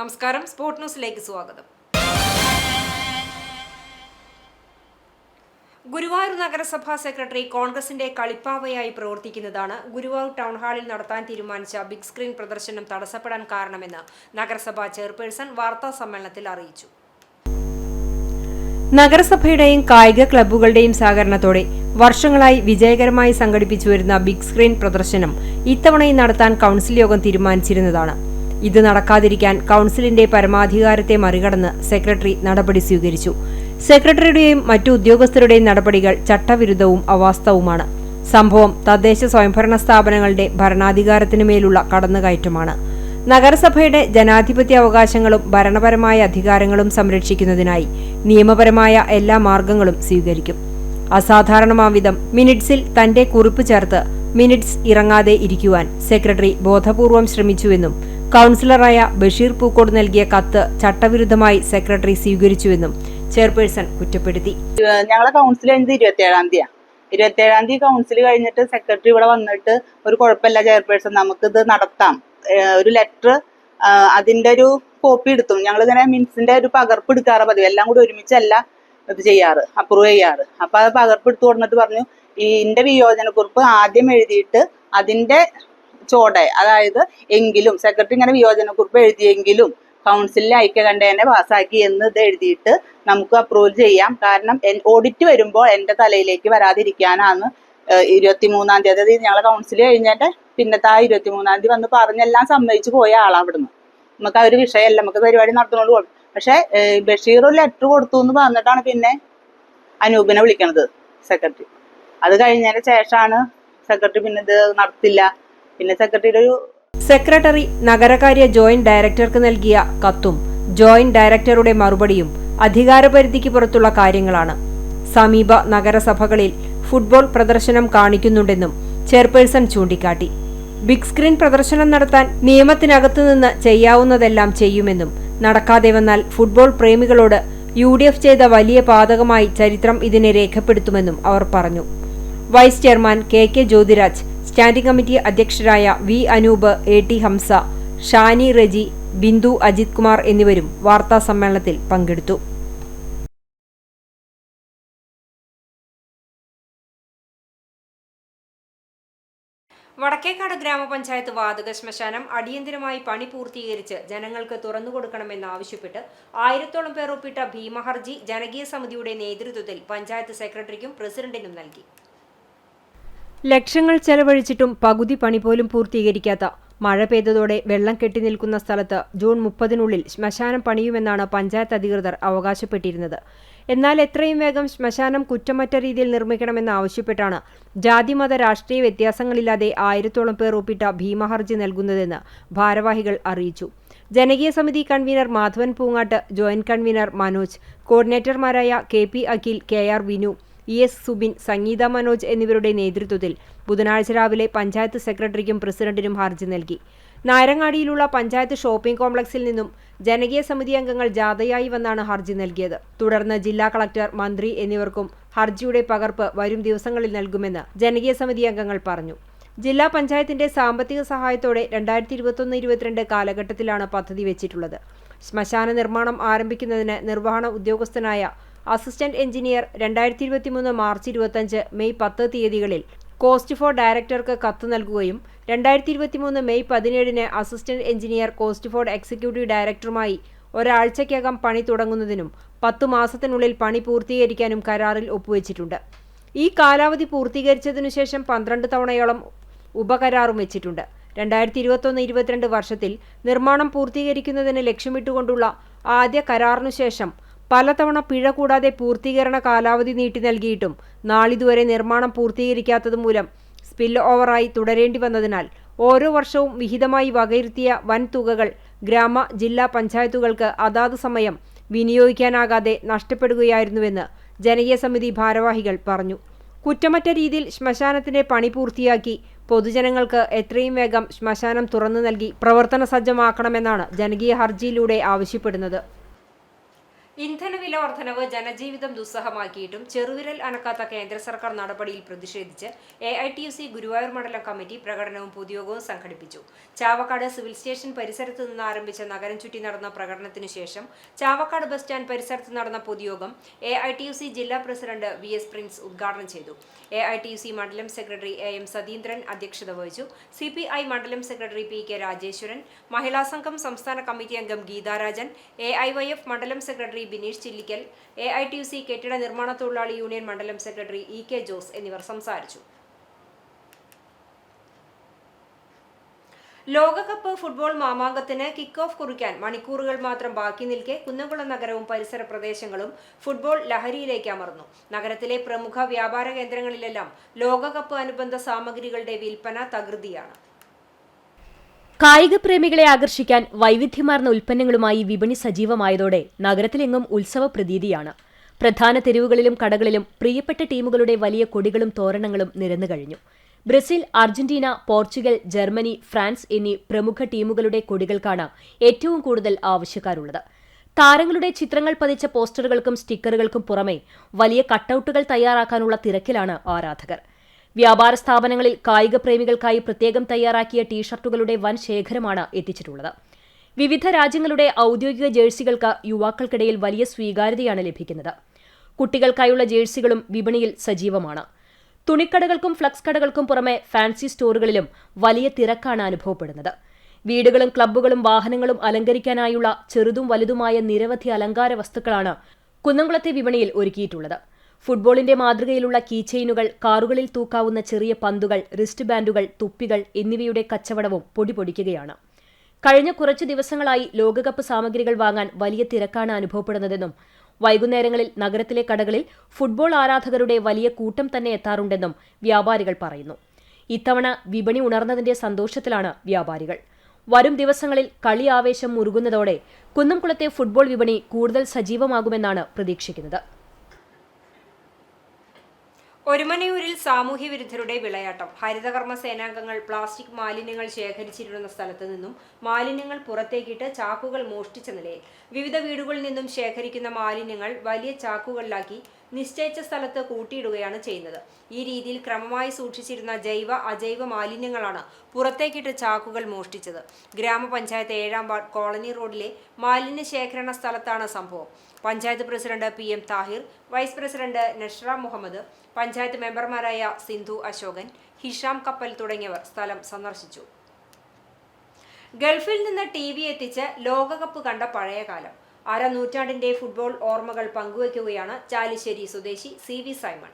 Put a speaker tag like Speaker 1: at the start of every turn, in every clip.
Speaker 1: നമസ്കാരം, സ്പോർട് ന്യൂസിലേക്ക് സ്വാഗതം. ഗുരുവായൂർ നഗരസഭാ സെക്രട്ടറി കോൺഗ്രസിന്റെ കളിപ്പാവയായി പ്രവർത്തിക്കുന്നതാണ് ഗുരുവായൂർ ടൗൺ ഹാളിൽ നടത്താൻ തീരുമാനിച്ച ബിഗ് സ്ക്രീൻ പ്രദർശനം തടസ്സപ്പെടാൻ കാരണമെന്ന് നഗരസഭാ ചെയർപേഴ്സൺ വാർത്താ സമ്മേളനത്തിൽ അറിയിച്ചു. നഗരസഭയുടെയും കായിക ക്ലബ്ബുകളുടെയും സഹകരണത്തോടെ വർഷങ്ങളായി വിജയകരമായി സംഘടിപ്പിച്ചുവരുന്ന ബിഗ് സ്ക്രീൻ പ്രദർശനം ഇത്തവണയും നടത്താൻ കൗൺസിൽ യോഗം തീരുമാനിച്ചിരുന്നതാണ്. ഇത് നടക്കാതിരിക്കാൻ കൗൺസിലിന്റെ പരമാധികാരത്തെ മറികടന്ന് സെക്രട്ടറി നടപടി സ്വീകരിച്ചു. സെക്രട്ടറിയുടെയും മറ്റു ഉദ്യോഗസ്ഥരുടെയും നടപടികൾ ചട്ടവിരുദ്ധവും അവാസ്തവവുമാണ്. സംഭവം തദ്ദേശ സ്വയംഭരണ സ്ഥാപനങ്ങളുടെ ഭരണാധികാരത്തിനുമേലുള്ള കടന്നുകയറ്റമാണ്. നഗരസഭയുടെ ജനാധിപത്യ അവകാശങ്ങളും ഭരണപരമായ അധികാരങ്ങളും സംരക്ഷിക്കുന്നതിനായി നിയമപരമായ എല്ലാ മാർഗങ്ങളും സ്വീകരിക്കും. അസാധാരണമാംവിധം മിനിറ്റ്സിൽ തന്റെ കുറിപ്പ് ചേർത്ത് മിനിറ്റ്സ് ഇറങ്ങാതെ ഇരിക്കുവാൻ സെക്രട്ടറി ബോധപൂർവം ശ്രമിച്ചുവെന്നും കൗൺസിലറായ ബഷീർ പൂക്കോട് നൽകിയ കത്ത് ചട്ടവിരുദ്ധമായി സെക്രട്ടറി സ്വീകരിച്ചുവെന്നും ചെയർപേഴ്സൺ കുറ്റപ്പെടുത്തി.
Speaker 2: ഞങ്ങളെ കൗൺസിൽ കഴിഞ്ഞത് 27-ാം തീയതി കൗൺസിൽ കഴിഞ്ഞിട്ട് സെക്രട്ടറി ഇവിടെ വന്നിട്ട് ഒരു കുഴപ്പമില്ല ചെയർപേഴ്സൺ, നമുക്കിത് നടത്താം, ഒരു ലെറ്റർ അതിന്റെ ഒരു കോപ്പി എടുത്തു. ഞങ്ങൾ ഇങ്ങനെ മിനിറ്റ്സിന്റെ ഒരു പകർപ്പ് എടുക്കാറ് പതിവ്, എല്ലാം കൂടി ഒരുമിച്ചല്ല ഇത് ചെയ്യാറ്, അപ്രൂവ് ചെയ്യാറ്. അപ്പൊ അത് പകർപ്പ് എടുത്തു കൊടുത്തിട്ട് പറഞ്ഞു, ഇതിന്റെ വിയോജനക്കുറിപ്പ് ആദ്യം എഴുതിയിട്ട് അതിന്റെ ചോടെ, അതായത് എങ്കിലും സെക്രട്ടറി ഇങ്ങനെ വിയോജനക്കുറിപ്പ് എഴുതിയെങ്കിലും കൗൺസിലിലെ ഐക്യകണ്ഠേന പാസ്സാക്കി എന്ന് ഇത് എഴുതിയിട്ട് നമുക്ക് അപ്രൂവൽ ചെയ്യാം. കാരണം ഓഡിറ്റ് വരുമ്പോൾ എന്റെ തലയിലേക്ക് വരാതിരിക്കാനാണ് 23-ാം തീയതി, അതായത് ഞങ്ങളെ കൗൺസിൽ കഴിഞ്ഞിട്ട് പിന്നത്തെ ആ 23-ാം തീയതി വന്ന് പറഞ്ഞെല്ലാം സമ്മതിച്ചു പോയ ആളാ അവിടുന്ന്. നമുക്ക് ആ ഒരു വിഷയമല്ല, നമുക്ക് പരിപാടി നടത്തുന്നോണ്ട് പോകും. പക്ഷെ ബഷീർ ഒരു ലെറ്റർ കൊടുത്തു എന്ന് പറഞ്ഞിട്ടാണ് പിന്നെ അനൂപിനെ വിളിക്കണത് സെക്രട്ടറി. അത് കഴിഞ്ഞതിന് ശേഷമാണ് സെക്രട്ടറി പിന്നെ ഇത് നടത്തില്ല. പിന്നെ
Speaker 1: സെക്രട്ടറി നഗരകാര്യ ജോയിന്റ് ഡയറക്ടർക്ക് നൽകിയ കത്തും ജോയിന്റ് ഡയറക്ടറുടെ മറുപടിയും അധികാരപരിധിക്ക് പുറത്തുള്ള കാര്യങ്ങളാണ്. സമീപ നഗരസഭകളിൽ ഫുട്ബോൾ പ്രദർശനം കാണിക്കുന്നുണ്ടെന്നും ചെയർപേഴ്സൺ ചൂണ്ടിക്കാട്ടി. ബിഗ് സ്ക്രീൻ പ്രദർശനം നടത്താൻ നിയമത്തിനകത്തു നിന്ന് ചെയ്യാവുന്നതെല്ലാം ചെയ്യുമെന്നും നടക്കാതെ വന്നാൽ ഫുട്ബോൾ പ്രേമികളോട് UDF ചെയ്ത വലിയ പാതകമായി ചരിത്രം ഇതിനെ രേഖപ്പെടുത്തുമെന്നും അവർ പറഞ്ഞു. Vice chairman KK Jyothiraj, standing committee അധ്യക്ഷരായ V അനൂപ്, AT ഹംസ, ഷാനി റെജി, ബിന്ദു അജിത് കുമാർ എന്നിവരും വാർത്താ സമ്മേളനത്തിൽ പങ്കെടുത്തു. വടക്കേക്കാട് ഗ്രാമപഞ്ചായത്ത് വാതക ശ്മശാനം അടിയന്തരമായി പണി പൂർത്തീകരിച്ച് ജനങ്ങൾക്ക് തുറന്നുകൊടുക്കണമെന്നാവശ്യപ്പെട്ട് 1000-ഓളം പേർ ഒപ്പിട്ട ഭീമഹർജി ജനകീയ സമിതിയുടെ നേതൃത്വത്തിൽ പഞ്ചായത്ത് സെക്രട്ടറിക്കും പ്രസിഡന്റിനും നൽകി. ലക്ഷങ്ങൾ ചെലവഴിച്ചിട്ടും പകുതി പണി പോലും പൂർത്തീകരിക്കാത്ത, മഴ പെയ്തതോടെ വെള്ളം കെട്ടിനിൽക്കുന്ന സ്ഥലത്ത് ജൂൺ 30-നുള്ളിൽ ശ്മശാനം പണിയുമെന്നാണ് പഞ്ചായത്ത് അധികൃതർ അവകാശപ്പെട്ടിരുന്നത്. എന്നാൽ എത്രയും വേഗം ശ്മശാനം കുറ്റമറ്റ രീതിയിൽ നിർമ്മിക്കണമെന്നാവശ്യപ്പെട്ടാണ് ജാതിമത രാഷ്ട്രീയ വ്യത്യാസങ്ങളില്ലാതെ 1000-ഓളം പേർ ഒപ്പിട്ട ഭീമഹർജി നൽകുന്നതെന്ന് ഭാരവാഹികൾ അറിയിച്ചു. ജനകീയ സമിതി convener Madhavan Poongattu, joint convener Manoj, കോർഡിനേറ്റർമാരായ KP Akhil, KR Vinu, ES Subin, Sangeetha Manoj എന്നിവരുടെ നേതൃത്വത്തിൽ ബുധനാഴ്ച രാവിലെ പഞ്ചായത്ത് സെക്രട്ടറിക്കും പ്രസിഡന്റിനും ഹർജി നൽകി. നായരങ്ങാടിയിലുള്ള പഞ്ചായത്ത് ഷോപ്പിംഗ് കോംപ്ലക്സിൽ നിന്നും ജനകീയ സമിതി അംഗങ്ങൾ ജാഥയായി വന്നാണ് ഹർജി നൽകിയത്. തുടർന്ന് ജില്ലാ കളക്ടർ, മന്ത്രി എന്നിവർക്കും ഹർജിയുടെ പകർപ്പ് വരും ദിവസങ്ങളിൽ നൽകുമെന്ന് ജനകീയ സമിതി അംഗങ്ങൾ പറഞ്ഞു. ജില്ലാ പഞ്ചായത്തിന്റെ സാമ്പത്തിക സഹായത്തോടെ 2021-22 കാലഘട്ടത്തിലാണ് പദ്ധതി വെച്ചിട്ടുള്ളത്. ശ്മശാന നിർമ്മാണം ആരംഭിക്കുന്നതിന് നിർവഹണ ഉദ്യോഗസ്ഥനായ അസിസ്റ്റന്റ് എഞ്ചിനീയർ 2023 മാർച്ച് 25, മെയ് 10 തീയതികളിൽ കോസ്റ്റ് ഫോർ ഡയറക്ടർക്ക് കത്ത് നൽകുകയും 2023 മെയ് 17-ന് assistant engineer Costford executive ഡയറക്ടറുമായി ഒരാഴ്ചയ്ക്കകം പണി തുടങ്ങുന്നതിനും 10 മാസത്തിനുള്ളിൽ പണി പൂർത്തീകരിക്കാനും കരാറിൽ ഒപ്പുവെച്ചിട്ടുണ്ട്. ഈ കാലാവധി പൂർത്തീകരിച്ചതിനുശേഷം 12 തവണയോളം ഉപകരാറും വെച്ചിട്ടുണ്ട്. 2021-22 വർഷത്തിൽ നിർമ്മാണം പൂർത്തീകരിക്കുന്നതിന് ലക്ഷ്യമിട്ടുകൊണ്ടുള്ള ആദ്യ കരാറിനുശേഷം പലതവണ പിഴ കൂടാതെ പൂർത്തീകരണ കാലാവധി നീട്ടി നൽകിയിട്ടും നാളിതുവരെ നിർമ്മാണം പൂർത്തീകരിക്കാത്തതുമൂലം സ്പിൽ ഓവറായി തുടരേണ്ടി വന്നതിനാൽ ഓരോ വർഷവും വിഹിതമായി വകയിരുത്തിയ വൻ തുകകൾ ഗ്രാമ, ജില്ലാ പഞ്ചായത്തുകൾക്ക് അതാത് സമയം വിനിയോഗിക്കാനാകാതെ നഷ്ടപ്പെടുകയായിരുന്നുവെന്ന് ജനകീയ സമിതി ഭാരവാഹികൾ പറഞ്ഞു. കുറ്റമറ്റ രീതിയിൽ ശ്മശാനത്തിന്റെ പണി പൂർത്തിയാക്കി പൊതുജനങ്ങൾക്ക് എത്രയും വേഗം ശ്മശാനം തുറന്നു നൽകി പ്രവർത്തന സജ്ജമാക്കണമെന്നാണ് ജനകീയ ഹർജിയിലൂടെ ആവശ്യപ്പെടുന്നത്. ഇന്ധനവില വർധനവ് ജനജീവിതം ദുസ്സഹമാക്കിയിട്ടും ചെറുവിരൽ അനക്കാത്ത കേന്ദ്ര സർക്കാർ നടപടിയിൽ പ്രതിഷേധിച്ച് AITUC ഗുരുവായൂർ മണ്ഡലം കമ്മിറ്റി പ്രകടനവും പൊതുയോഗവും സംഘടിപ്പിച്ചു. ചാവക്കാട് സിവിൽ സ്റ്റേഷൻ പരിസരത്ത് നിന്ന് ആരംഭിച്ച നഗരം ചുറ്റി നടന്ന പ്രകടനത്തിനു ശേഷം ചാവക്കാട് ബസ് സ്റ്റാൻഡ് പരിസരത്ത് നടന്ന പൊതുയോഗം AITUC ജില്ലാ പ്രസിഡന്റ് VS പ്രിൻസ് ഉദ്ഘാടനം ചെയ്തു. AITUC മണ്ഡലം സെക്രട്ടറി AM സതീന്ദ്രൻ അധ്യക്ഷത വഹിച്ചു. CPI മണ്ഡലം സെക്രട്ടറി PK രാജേശ്വരൻ, മഹിളാ സംഘം സംസ്ഥാന കമ്മിറ്റി അംഗം ഗീതാരാജൻ, AIYF മണ്ഡലം സെക്രട്ടറി ബിനീഷ് ചില്ലിക്കൽ, AITUC കെട്ടിട നിർമ്മാണ തൊഴിലാളി യൂണിയൻ മണ്ഡലം സെക്രട്ടറി EK ജോസ് എന്നിവർ സംസാരിച്ചു. ലോകകപ്പ് ഫുട്ബോൾ മാമാങ്കത്തിന് കിക്ക് ഓഫ് കുറിക്കാൻ മണിക്കൂറുകൾ മാത്രം ബാക്കി നിൽക്കെ കുന്നംകുളം നഗരവും പരിസര പ്രദേശങ്ങളും ഫുട്ബോൾ ലഹരിയിലേക്ക് അമർന്നു. നഗരത്തിലെ പ്രമുഖ വ്യാപാര കേന്ദ്രങ്ങളിലെല്ലാം ലോകകപ്പ് അനുബന്ധ സാമഗ്രികളുടെ വിൽപ്പന തകൃതിയാണ്.
Speaker 3: കായിക പ്രേമികളെ ആകർഷിക്കാൻ വൈവിധ്യമാർന്ന ഉൽപ്പന്നങ്ങളുമായി വിപണി സജീവമായതോടെ നഗരത്തിലെങ്ങും ഉത്സവ പ്രതീതിയാണ്. പ്രധാന തെരുവുകളിലും കടകളിലും പ്രിയപ്പെട്ട ടീമുകളുടെ വലിയ കൊടികളും തോരണങ്ങളും നിരന്നു കഴിഞ്ഞു. Brazil, Argentina, Portugal, Germany, France എന്നീ പ്രമുഖ ടീമുകളുടെ കൊടികൾക്കാണ് ഏറ്റവും കൂടുതൽ ആവശ്യക്കാരുള്ളത്. താരങ്ങളുടെ ചിത്രങ്ങൾ പതിച്ച പോസ്റ്ററുകൾക്കും സ്റ്റിക്കറുകൾക്കും പുറമെ വലിയ കട്ടൌട്ടുകൾ തയ്യാറാക്കാനുള്ള തിരക്കിലാണ് ആരാധകർ. വ്യാപാര സ്ഥാപനങ്ങളിൽ കായിക പ്രേമികൾക്കായി പ്രത്യേകം തയ്യാറാക്കിയ ടീഷർട്ടുകളുടെ വൻ ശേഖരമാണ് എത്തിച്ചിട്ടുള്ളത്. വിവിധ രാജ്യങ്ങളുടെ ഔദ്യോഗിക ജേഴ്സികൾക്ക് യുവാക്കൾക്കിടയിൽ വലിയ സ്വീകാര്യതയാണ് ലഭിക്കുന്നത്. കുട്ടികൾക്കായുള്ള ജേഴ്സികളും വിപണിയിൽ സജീവമാണ്. തുണിക്കടകൾക്കും ഫ്ലക്സ് കടകൾക്കും പുറമെ ഫാൻസി സ്റ്റോറുകളിലും വലിയ തിരക്കാണ് അനുഭവപ്പെടുന്നത്. വീടുകളും ക്ലബ്ബുകളും വാഹനങ്ങളും അലങ്കരിക്കാനായുള്ള ചെറുതും വലുതുമായ നിരവധി അലങ്കാര വസ്തുക്കളാണ് കുന്നംകുളത്തെ വിപണിയിൽ ഒരുക്കിയിട്ടുള്ളത്. ഫുട്ബോളിന്റെ മാതൃകയിലുള്ള കീചെയിനുകൾ, കാറുകളിൽ തൂക്കാവുന്ന ചെറിയ പന്തുകൾ, റിസ്റ്റ് ബാൻഡുകൾ, തുപ്പികൾ എന്നിവയുടെ കച്ചവടവും പൊടിപൊടിക്കുകയാണ്. കഴിഞ്ഞ കുറച്ചു ദിവസങ്ങളായി ലോകകപ്പ് സാമഗ്രികൾ വാങ്ങാൻ വലിയ തിരക്കാണ് അനുഭവപ്പെടുന്നതെന്നും വൈകുന്നേരങ്ങളിൽ നഗരത്തിലെ കടകളിൽ ഫുട്ബോൾ ആരാധകരുടെ വലിയ കൂട്ടം തന്നെ എത്താറുണ്ടെന്നും വ്യാപാരികൾ പറയുന്നു. ഇത്തവണ വിപണി ഉണർന്നതിന്റെ സന്തോഷത്തിലാണ് വ്യാപാരികൾ. വരും ദിവസങ്ങളിൽ കളി ആവേശം മുറുകുന്നതോടെ കുന്നംകുളത്തെ ഫുട്ബോൾ വിപണി കൂടുതൽ സജീവമാകുമെന്നാണ് പ്രതീക്ഷിക്കുന്നത്.
Speaker 1: ഒരുമനയൂരിൽ സാമൂഹ്യ വിരുദ്ധരുടെ വിളയാട്ടം. ഹരിതകർമ്മ സേനാംഗങ്ങൾ പ്ലാസ്റ്റിക് മാലിന്യങ്ങൾ ശേഖരിച്ചിരുന്ന സ്ഥലത്ത് നിന്നും മാലിന്യങ്ങൾ പുറത്തേക്കിട്ട് ചാക്കുകൾ മോഷ്ടിച്ച നിലയിൽ വിവിധ വീടുകളിൽ നിന്നും ശേഖരിക്കുന്ന മാലിന്യങ്ങൾ വലിയ ചാക്കുകളിലാക്കി നിശ്ചയിച്ച സ്ഥലത്ത് കൂട്ടിയിടുകയാണ് ചെയ്യുന്നത്. ഈ രീതിയിൽ ക്രമമായി സൂക്ഷിച്ചിരുന്ന ജൈവ അജൈവ മാലിന്യങ്ങളാണ് പുറത്തേക്കിട്ട് ചാക്കുകൾ മോഷ്ടിച്ചത്. ഗ്രാമപഞ്ചായത്ത് 7-ാം വാർഡ് കോളനി റോഡിലെ മാലിന്യ ശേഖരണ സ്ഥലത്താണ് സംഭവം. Panchayat president PM Thahir, vice president Nashra Muhammad, panchayat മെമ്പർമാരായ സിന്ധു അശോകൻ, ഹിഷാം കപ്പൽ തുടങ്ങിയവർ സ്ഥലം സന്ദർശിച്ചു. ഗൾഫിൽ നിന്ന് TV എത്തിച്ച് ലോകകപ്പ് കണ്ട പഴയകാലം. അരനൂറ്റാണ്ടിന്റെ ഫുട്ബോൾ ഓർമ്മകൾ പങ്കുവയ്ക്കുകയാണ് ചാലിശ്ശേരി സ്വദേശി CV സൈമൺ.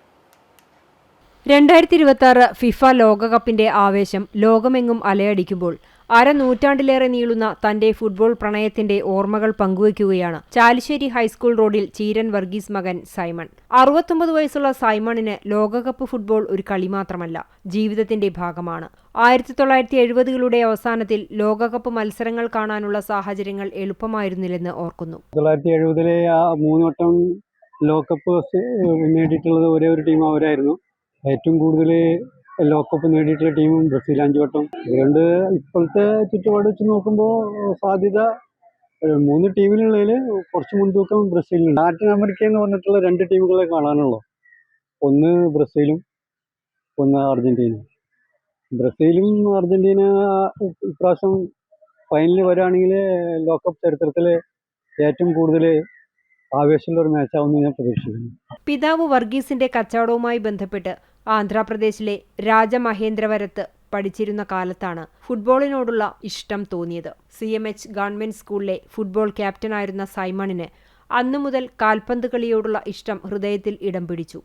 Speaker 1: 2026 ഫിഫ ലോകകപ്പിന്റെ ആവേശം ലോകമെങ്ങും അലയടിക്കുമ്പോൾ അരനൂറ്റാണ്ടിലേറെ നീളുന്ന തന്റെ ഫുട്ബോൾ പ്രണയത്തിന്റെ ഓർമ്മകൾ പങ്കുവയ്ക്കുകയാണ് ചാലിശ്ശേരി ഹൈസ്കൂൾ റോഡിൽ ചീരൻ വർഗീസ് മകൻ സൈമൺ. 69 വയസ്സുള്ള സൈമണിന് ലോകകപ്പ് ഫുട്ബോൾ ഒരു കളി മാത്രമല്ല, ജീവിതത്തിന്റെ ഭാഗമാണ്. 1970കളുടെ അവസാനത്തിൽ ലോകകപ്പ് മത്സരങ്ങൾ കാണാനുള്ള സാഹചര്യങ്ങൾ എളുപ്പമായിരുന്നില്ലെന്ന് ഓർക്കുന്നു.
Speaker 4: 1970 3 വട്ടം ലോകകപ്പ് നേടിയിട്ടുള്ളത് ഒരേ ഒരു ടീം അവരായിരുന്നു. ഏറ്റവും കൂടുതൽ ലോകകപ്പ് നേടിയിട്ടുള്ള ടീമും ബ്രസീൽ 5 വട്ടം. അതുകൊണ്ട് ഇപ്പോഴത്തെ ചുറ്റുപാട് വെച്ച് നോക്കുമ്പോൾ സാധ്യത 3 ടീമിലുള്ളതിൽ കുറച്ച് മുൻതൂക്കം ബ്രസീലിനുണ്ട്. ലാറ്റിൻ അമേരിക്ക എന്ന് പറഞ്ഞിട്ടുള്ള 2 ടീമുകളെ കാണാനുള്ളൂ. ഒന്ന് ബ്രസീലും ഒന്ന് അർജന്റീനയും. ബ്രസീലും അർജന്റീന ഇപ്രാവശ്യം ഫൈനലിൽ വരികയാണെങ്കിൽ ലോകകപ്പ് ചരിത്രത്തിൽ ഏറ്റവും കൂടുതൽ ആവേശമുള്ള ഒരു മാച്ചാവുമെന്ന് ഞാൻ പ്രതീക്ഷിക്കുന്നു.
Speaker 1: പിതാവ് വർഗീസിന്റെ കച്ചവടവുമായി ബന്ധപ്പെട്ട് ആന്ധ്രാപ്രദേശിലെ രാജമഹേന്ദ്രവരത്ത് പഠിച്ചിരുന്ന കാലത്താണ് ഫുട്ബോളിനോടുള്ള ഇഷ്ടം തോന്നിയത്. CMH ഗവൺമെന്റ് സ്കൂളിലെ ഫുട്ബോൾ ക്യാപ്റ്റനായിരുന്ന സൈമണിന് അന്നു മുതൽ കാൽപന്ത് കളിയോടുള്ള ഇഷ്ടം ഹൃദയത്തിൽ ഇടം പിടിച്ചു.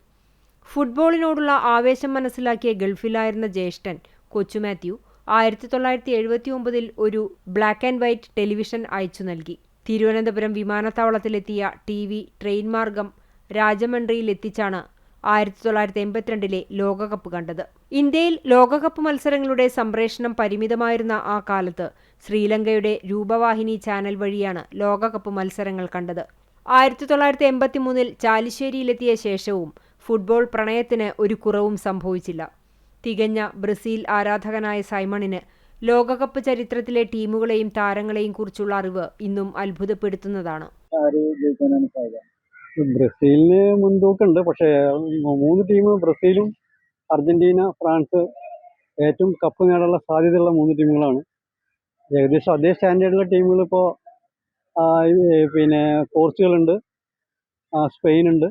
Speaker 1: ഫുട്ബോളിനോടുള്ള ആവേശം മനസ്സിലാക്കിയ ഗൾഫിലായിരുന്ന ജ്യേഷ്ഠൻ കൊച്ചു മാത്യു 1979 ഒരു ബ്ലാക്ക് ആൻഡ് വൈറ്റ് ടെലിവിഷൻ അയച്ചു നൽകി. തിരുവനന്തപുരം വിമാനത്താവളത്തിലെത്തിയ TV ട്രെയിൻ മാർഗം രാജമണ്ഡ്രിയിലെത്തിച്ചാണ് 1982 ലോകകപ്പ് കണ്ടത്. ഇന്ത്യയിൽ ലോകകപ്പ് മത്സരങ്ങളുടെ സംപ്രേഷണം പരിമിതമായിരുന്ന ആ കാലത്ത് ശ്രീലങ്കയുടെ രൂപവാഹിനി ചാനൽ വഴിയാണ് ലോകകപ്പ് മത്സരങ്ങൾ കണ്ടത്. 1983 ചാലിശ്ശേരിയിലെത്തിയ ശേഷവും ഫുട്ബോൾ പ്രണയത്തിന് ഒരു കുറവും സംഭവിച്ചില്ല. തികഞ്ഞ ബ്രസീൽ ആരാധകനായ സൈമണിന് ലോകകപ്പ് ചരിത്രത്തിലെ ടീമുകളെയും താരങ്ങളെയും കുറിച്ചുള്ള അറിവ് ഇന്നും അത്ഭുതപ്പെടുത്തുന്നതാണ്.
Speaker 5: ആര് ജയിക്കാനാണ് സാധ്യത?
Speaker 4: ബ്രസീലിന് മുൻതൂക്കമുണ്ട്. പക്ഷേ 3 ടീം ബ്രസീലും അർജന്റീന, ഫ്രാൻസ് ഏറ്റവും കപ്പ് നേടാനുള്ള സാധ്യതയുള്ള 3 ടീമുകളാണ്. ഏകദേശം അതേ സ്റ്റാൻഡേർഡുള്ള ടീമുകൾ ഇപ്പോൾ പിന്നെ പോർച്ചുഗലുണ്ട്, സ്പെയിനുണ്ട്.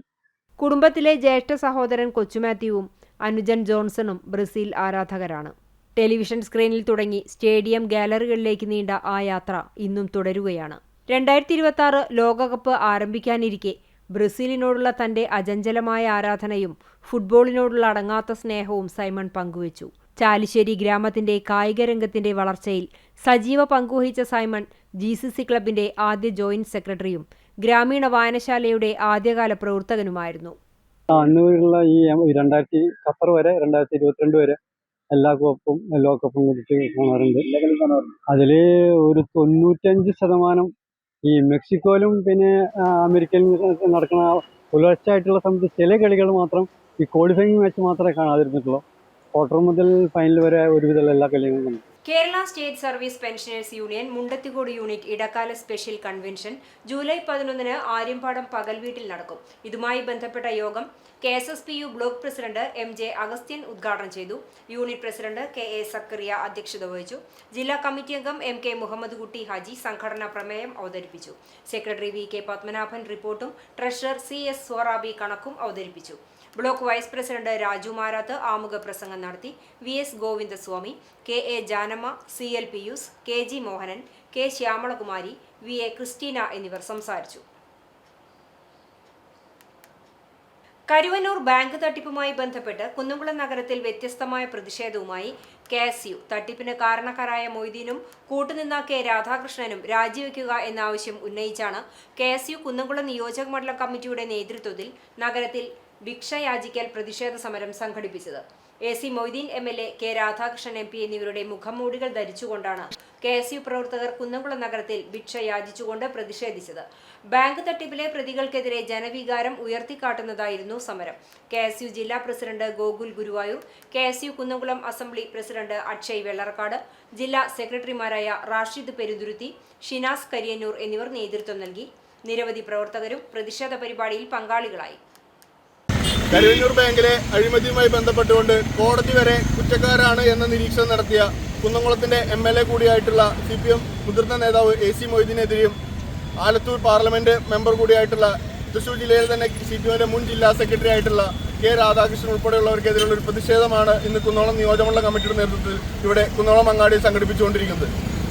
Speaker 1: കുടുംബത്തിലെ ജ്യേഷ്ഠ സഹോദരൻ കൊച്ചുമാത്യുവും അനുജൻ ജോൺസണും ബ്രസീൽ ആരാധകരാണ്. ടെലിവിഷൻ സ്ക്രീനിൽ തുടങ്ങി സ്റ്റേഡിയം ഗാലറികളിലേക്ക് നീണ്ട ആ യാത്ര ഇന്നും തുടരുകയാണ്. 2026 ലോകകപ്പ് ആരംഭിക്കാനിരിക്കെ ബ്രസീലിനോടുള്ള തന്റെ അചഞ്ചലമായ ആരാധനയും ഫുട്ബോളിനോടുള്ള അടങ്ങാത്ത സ്നേഹവും സൈമൺ പങ്കുവച്ചു. ചാലിശ്ശേരി ഗ്രാമത്തിന്റെ കായിക രംഗത്തിന്റെ വളർച്ചയിൽ സജീവ പങ്കുവഹിച്ച സൈമൺ GCC ക്ലബിന്റെ ആദ്യ ജോയിന്റ് സെക്രട്ടറിയും ഗ്രാമീണ വായനശാലയുടെ ആദ്യകാല പ്രവർത്തകനുമായിരുന്നു.
Speaker 4: അന്നുള്ള ഈ 2022 വരെ എല്ലാ ലോകകപ്പും കുറിച്ച് കാണാറുണ്ട്. അതിൽ ഒരു 95% ഈ മെക്സിക്കോയിലും പിന്നെ അമേരിക്കയിലും നടക്കുന്ന പുലർച്ചയായിട്ടുള്ള സമയത്ത് ചില കളികൾ മാത്രം, ഈ ക്വാളിഫയിങ് മാച്ച് മാത്രമേ കാണാതിരുന്നിട്ടുള്ളൂ. ക്വാർട്ടർ മുതൽ ഫൈനൽ വരെ ഒരുവിധമുള്ള എല്ലാ കളികളും കണ്ടു.
Speaker 1: Kerala state service pensioners union Mundathikode unit ഇടക്കാല സ്പെഷ്യൽ കൺവെൻഷൻ ജൂലൈ 11 ആര്യമ്പാടം പകൽ വീട്ടിൽ നടക്കും. ഇതുമായി ബന്ധപ്പെട്ട യോഗം KSSPU block president MJ Agasthyan ഉദ്ഘാടനം ചെയ്തു. യൂണിറ്റ് പ്രസിഡന്റ് KA സക്കറിയ അധ്യക്ഷത വഹിച്ചു. ജില്ലാ കമ്മിറ്റി അംഗം MK മുഹമ്മദ് കുട്ടി ഹാജി സംഘടനാ പ്രമേയം അവതരിപ്പിച്ചു. സെക്രട്ടറി VK പത്മനാഭൻ റിപ്പോർട്ടും ട്രഷറർ CS സോറാബി കണക്കും അവതരിപ്പിച്ചു. Block vice president Raju Marath ആമുഖ പ്രസംഗം നടത്തി. VS Govindaswamy, KA Janamma, CL Pius, KG Mohanan, K Shyamalakumari, VA Christina എന്നിവർ സംസാരിച്ചു. കരുവന്നൂർ ബാങ്ക് തട്ടിപ്പുമായി ബന്ധപ്പെട്ട് കുന്നംകുളം നഗരത്തിൽ വ്യത്യസ്തമായ പ്രതിഷേധവുമായി KSU. തട്ടിപ്പിന് കാരണക്കാരായ മൊയ്തീനും കൂട്ടുനിന്ന K രാധാകൃഷ്ണനും രാജിവെക്കുക എന്ന ആവശ്യം ഉന്നയിച്ചാണ് KSU കുന്നംകുളം നിയോജക മണ്ഡലം കമ്മിറ്റിയുടെ നേതൃത്വത്തിൽ നഗരത്തിൽ ഭിക്ഷയാചിക്കൽ പ്രതിഷേധ സമരം സംഘടിപ്പിച്ചത്. AC Moideen MLA, K Radhakrishnan MP എന്നിവരുടെ മുഖംമൂടികൾ ധരിച്ചുകൊണ്ടാണ് KSU പ്രവർത്തകർ കുന്നംകുളം നഗരത്തിൽ ഭിക്ഷ യാചിച്ചുകൊണ്ട് പ്രതിഷേധിച്ചത്. ബാങ്ക് തട്ടിപ്പിലെ പ്രതികൾക്കെതിരെ ജനവികാരം ഉയർത്തിക്കാട്ടുന്നതായിരുന്നു സമരം. KSU ജില്ലാ president Gokul Guruvayur, KSU Kunnamkulam assembly president Akshay Vellarakkad, ജില്ലാ സെക്രട്ടറിമാരായ റാഷിദ് പെരുന്തുരുത്തി, ഷിനാസ് കരിയന്നൂർ എന്നിവർ നേതൃത്വം നൽകി. നിരവധി പ്രവർത്തകരും പ്രതിഷേധ പരിപാടിയിൽ പങ്കാളികളായി.
Speaker 6: കരുവന്നൂർ ബാങ്കിലെ അഴിമതിയുമായി ബന്ധപ്പെട്ടുകൊണ്ട് കോടതി വരെ കുറ്റക്കാരാണ് എന്ന നിരീക്ഷണം നടത്തിയ കുന്നംകുളത്തിന്റെ MLA കൂടിയായിട്ടുള്ള CPM മുതിർന്ന നേതാവ് AC മൊയ്തീനെതിരെയും ആലത്തൂർ പാർലമെന്റ് മെമ്പർ കൂടിയായിട്ടുള്ള തൃശ്ശൂർ ജില്ലയിൽ തന്നെ CPMന്റെ മുൻ ജില്ലാ സെക്രട്ടറി ആയിട്ടുള്ള K രാധാകൃഷ്ണൻ ഉൾപ്പെടെയുള്ളവർക്കെതിരെയുള്ള ഒരു പ്രതിഷേധമാണ് ഇന്ന് കുന്നംകുളം നിയോജകമണ്ഡലം കമ്മിറ്റിയുടെ നേതൃത്വത്തിൽ ഇവിടെ കുന്നംകുളം അങ്ങാടിയിൽ സംഘടിപ്പിച്ചുകൊണ്ടിരിക്കുന്നത്.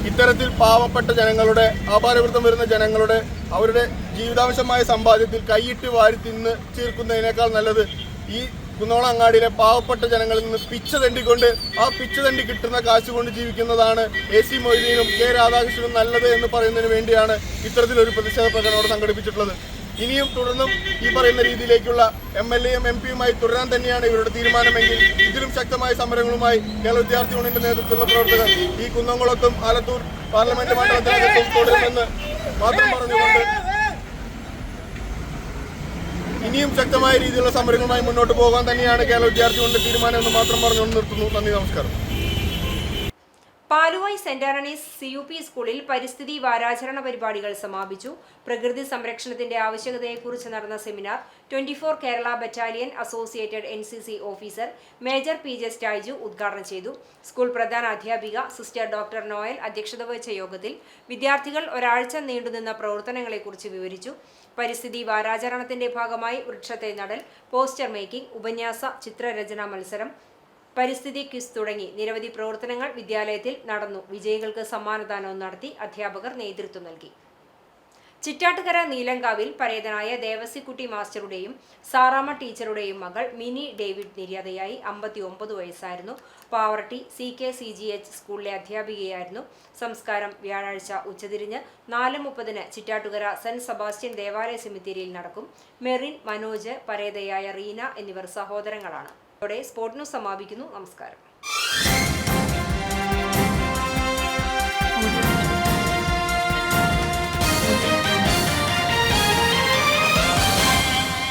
Speaker 6: ഇത്തരത്തിൽ പാവപ്പെട്ട ജനങ്ങളുടെ, ആഭാരവൃത്തം വരുന്ന ജനങ്ങളുടെ അവരുടെ ജീവിതാംശമായ സമ്പാദ്യത്തിൽ കൈയിട്ട് വാരി തിന്ന് ചീർക്കുന്നതിനേക്കാൾ നല്ലത് ഈ കുന്നംകുളം അങ്ങാടിയിലെ പാവപ്പെട്ട ജനങ്ങളിൽ നിന്ന് പിച്ച തെണ്ടിക്കൊണ്ട് ആ പിച്ച തെണ്ടി കിട്ടുന്ന കാശ് കൊണ്ട് ജീവിക്കുന്നതാണ് AC മൊയ്തീനും K രാധാകൃഷ്ണനും നല്ലത് എന്ന് പറയുന്നതിന് വേണ്ടിയാണ് ഇത്തരത്തിലൊരു പ്രതിഷേധ പ്രകടനം സംഘടിപ്പിച്ചിട്ടുള്ളത്. ഇനിയും തുടർന്നും ഈ പറയുന്ന രീതിയിലേക്കുള്ള MLAയും MP-യുമായി തുടരാൻ തന്നെയാണ് ഇവരുടെ തീരുമാനമെങ്കിൽ ഇതിലും ശക്തമായ സമരങ്ങളുമായി കേരള വിദ്യാർത്ഥി യൂണിയന്റെ നേതൃത്വത്തിലുള്ള പ്രവർത്തകർ ഈ കുന്നംകുളത്തും ആലത്തൂർ പാർലമെന്റ് മണ്ഡലത്തിനകത്തും തുടരുമെന്ന് മാത്രം പറഞ്ഞുകൊണ്ട് ഇനിയും ശക്തമായ രീതിയിലുള്ള സമരങ്ങളുമായി മുന്നോട്ട് പോകാൻ തന്നെയാണ് കേരള വിദ്യാർത്ഥി യൂണിയന്റെ തീരുമാനം എന്ന് മാത്രം പറഞ്ഞുകൊണ്ട് നിർത്തുന്നു. നന്ദി, നമസ്കാരം.
Speaker 1: പാലുവായി സെന്റ് ആന്റണീസ് CUP സ്കൂളിൽ പരിസ്ഥിതി വാരാചരണ പരിപാടികൾ സമാപിച്ചു. പ്രകൃതി സംരക്ഷണത്തിന്റെ ആവശ്യകതയെക്കുറിച്ച് നടന്ന seminar 24 Kerala battalion associated NCC officer major PJ Staiju ഉദ്ഘാടനം ചെയ്തു. സ്കൂൾ പ്രധാന അധ്യാപിക സിസ്റ്റർ ഡോക്ടർ നോയൽ അധ്യക്ഷത വഹിച്ച യോഗത്തിൽ വിദ്യാർത്ഥികൾ ഒരാഴ്ച നീണ്ടുനിന്ന പ്രവർത്തനങ്ങളെക്കുറിച്ച് വിവരിച്ചു. പരിസ്ഥിതി വാരാചരണത്തിന്റെ ഭാഗമായി വൃക്ഷത്തെ നടൽ, പോസ്റ്റർ മേക്കിംഗ്, ഉപന്യാസ ചിത്രരചനാ മത്സരം, പരിസ്ഥിതി ക്വിസ് തുടങ്ങി നിരവധി പ്രവർത്തനങ്ങൾ വിദ്യാലയത്തിൽ നടന്നു. വിജയികൾക്ക് സമ്മാനദാനവും നടത്തി. അധ്യാപകർ നേതൃത്വം നൽകി. ചിറ്റാട്ടുകര നീലങ്കാവിൽ പരേതനായ ദേവസിക്കുട്ടി മാസ്റ്ററുടെയും സാറാമ്മ ടീച്ചറുടെയും മകൾ മിനി ഡേവിഡ് നിര്യാതയായി. 59 വയസ്സായിരുന്നു. പാവർട്ടി CKCGH സ്കൂളിലെ അധ്യാപികയായിരുന്നു. സംസ്കാരം വ്യാഴാഴ്ച ഉച്ചതിരിഞ്ഞ് 4:30 ചിറ്റാട്ടുകര സെന്റ് സെബാസ്റ്റ്യൻ ദേവാലയ സെമിത്തേരിയിൽ നടക്കും. മെറിൻ, മനോജ്, പരേതയായ റീന എന്നിവർ സഹോദരങ്ങളാണ്. ഇതോടെ സ്പോർട് ന്യൂസ് സമാപിക്കുന്നു. നമസ്കാരം.